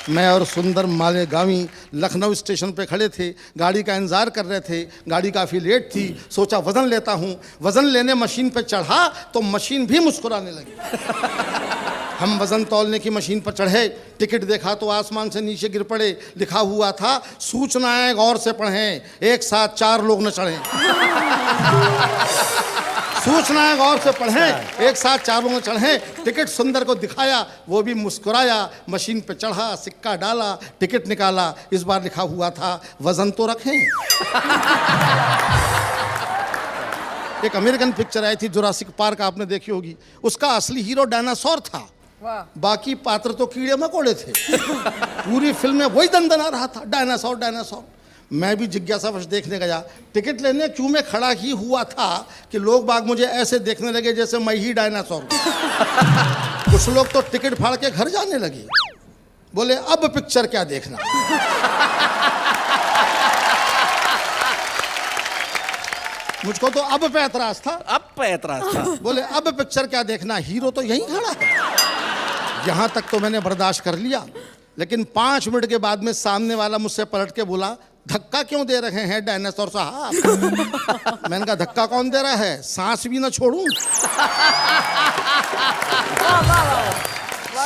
मैं और सुंदर मालेगामी लखनऊ स्टेशन पे खड़े थे, गाड़ी का इंतज़ार कर रहे थे। गाड़ी काफ़ी लेट थी, सोचा वज़न लेता हूँ। वज़न लेने मशीन पे चढ़ा तो मशीन भी मुस्कुराने लगी। हम वज़न तौलने की मशीन पर चढ़े, टिकट देखा तो आसमान से नीचे गिर पड़े। लिखा हुआ था सूचनाएं गौर से पढ़ें, एक साथ 4 लोग न चढ़ें। सूचनाएं गौर से पढ़ें, एक साथ 4 लोग न चढ़ें। टिकट सुंदर को दिखाया, वो भी मुस्कुराया। मशीन पे चढ़ा, सिक्का डाला, टिकट निकाला। इस बार लिखा हुआ था वज़न तो रखें। एक अमेरिकन पिक्चर आई थी जुरासिक पार्क, आपने देखी होगी। उसका असली हीरो डायनासोर था, बाकी पात्र तो कीड़े मकोड़े थे। पूरी फिल्म में वही दंदना रहा था, डायनासोर डायनासोर। मैं भी जिज्ञासावश देखने गया। टिकट लेने क्यों में खड़ा ही हुआ था कि लोग बाग मुझे ऐसे देखने लगे जैसे मैं ही डायनासोर। कुछ लोग तो टिकट फाड़ के घर जाने लगे, बोले अब पिक्चर क्या देखना। मुझको तो अब पे ऐतराज था, बोले अब पिक्चर क्या देखना, हीरो तो यहीं खड़ा है। यहाँ तक तो मैंने बर्दाश्त कर लिया, लेकिन 5 मिनट के बाद में सामने वाला मुझसे पलट के बोला धक्का क्यों दे रहे हैं डायनासोर साहब। मैंने कहा धक्का कौन दे रहा है, सांस भी ना छोड़ूं।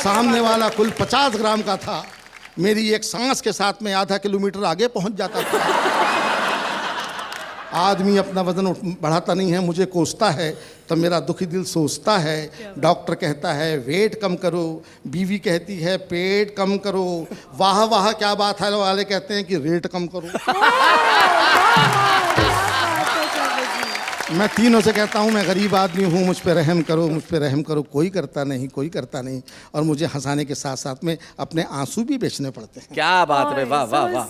सामने वाला कुल 50 ग्राम का था, मेरी एक सांस के साथ में आधा किलोमीटर आगे पहुंच जाता था। आदमी अपना वजन बढ़ाता नहीं है, मुझे कोसता है, तब मेरा दुखी दिल सोचता है। डॉक्टर कहता है वेट कम करो, बीवी कहती है पेट कम करो, वाह वाह क्या बात है वाले कहते हैं कि रेट कम करो। मैं तीनों से कहता हूँ मैं गरीब आदमी हूँ, मुझ पे रहम करो, मुझ पे रहम करो। कोई करता नहीं, कोई करता नहीं। और मुझे हंसाने के साथ साथ में अपने आंसू भी बेचने पड़ते हैं। क्या बात है, वाह वाह वाह।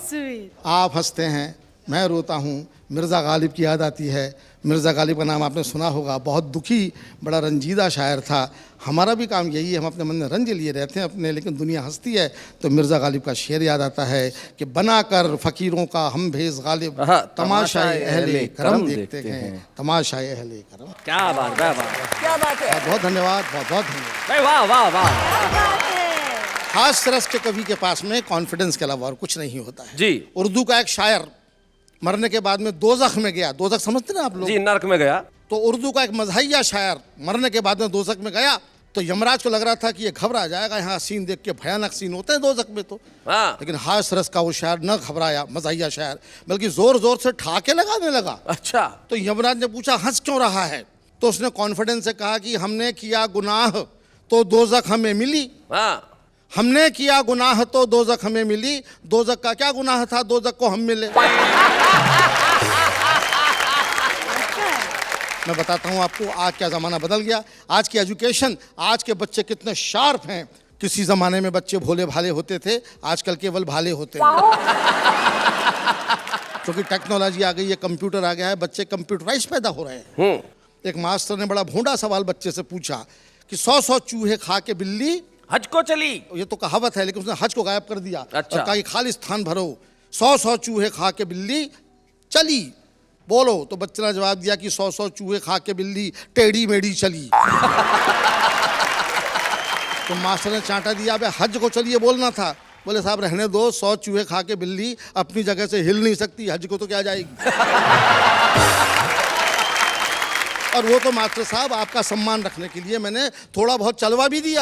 आप हंसते हैं, मैं रोता हूँ। मिर्ज़ा गालिब की याद आती है। मिर्ज़ा गालिब का नाम आपने सुना होगा, बहुत दुखी, बड़ा रंजीदा शायर था। हमारा भी काम यही है, हम अपने मन में रंज लिए रहते हैं अपने, लेकिन दुनिया हंसती है। तो मिर्ज़ा गालिब का शेर याद आता है कि बनाकर फ़कीरों का हम भेज गालिब, तमाशाए अहले करम देखते हैं, तमाशाए अहले करम। क्या बात, क्या बात है। बहुत धन्यवाद, बहुत बहुत धन्यवाद। वाह वाह वाह। खास रस के कवि के पास में कॉन्फिडेंस के अलावा और कुछ नहीं होता है जी। उर्दू का एक शायर मरने के बाद में दोज़ख में गया। दोज़ख समझते ना आप लोग? जी, नरक में गया। तो उर्दू का एक मज़हिया शायर मरने के बाद में दोज़ख में गया, तो यमराज को लग रहा था कि ये घबरा जाएगा, यहाँ सीन देख के भयानक सीन होते हैं दोज़ख में तो। लेकिन हास रस का वो शायर न घबराया, मज़हिया शायर, बल्कि जोर जोर से ठाके लगाने लगा। अच्छा। तो यमराज ने पूछा हंस क्यों रहा है? तो उसने कॉन्फिडेंस से कहा कि हमने किया गुनाह तो दोज़ख हमें मिली। हमने किया गुनाह तो दोज़ख हमें मिली। दोज़ख का क्या गुनाह था, दोज़ख को हम मिले। मैं बताता हूँ आपको आज क्या ज़माना बदल गया। आज की एजुकेशन, आज के बच्चे कितने शार्प हैं। किसी ज़माने में बच्चे भोले भाले होते थे, आजकल केवल भाले होते हैं। क्योंकि टेक्नोलॉजी आ गई है, कंप्यूटर आ गया है, बच्चे कंप्यूटराइज पैदा हो रहे हैं। एक मास्टर ने बड़ा भोंडा सवाल बच्चे से पूछा कि 100 चूहे खा के बिल्ली हज को चली। ये तो कहावत है, लेकिन उसने हज को गायब कर दिया। अच्छा। और कहा कि खाली स्थान भरो, 100 चूहे खा के बिल्ली चली, बोलो। तो बच्चे ने जवाब दिया कि 100 चूहे खा के बिल्ली टेढ़ी मेढ़ी चली। तो मास्टर ने चांटा दिया, अबे हज को चलिए बोलना था। बोले साहब रहने दो, 100 चूहे खा के बिल्ली अपनी जगह से हिल नहीं सकती, हज को तो क्या जाएगी। और वो तो मास्टर साहब आपका सम्मान रखने के लिए मैंने थोड़ा बहुत चलवा भी दिया।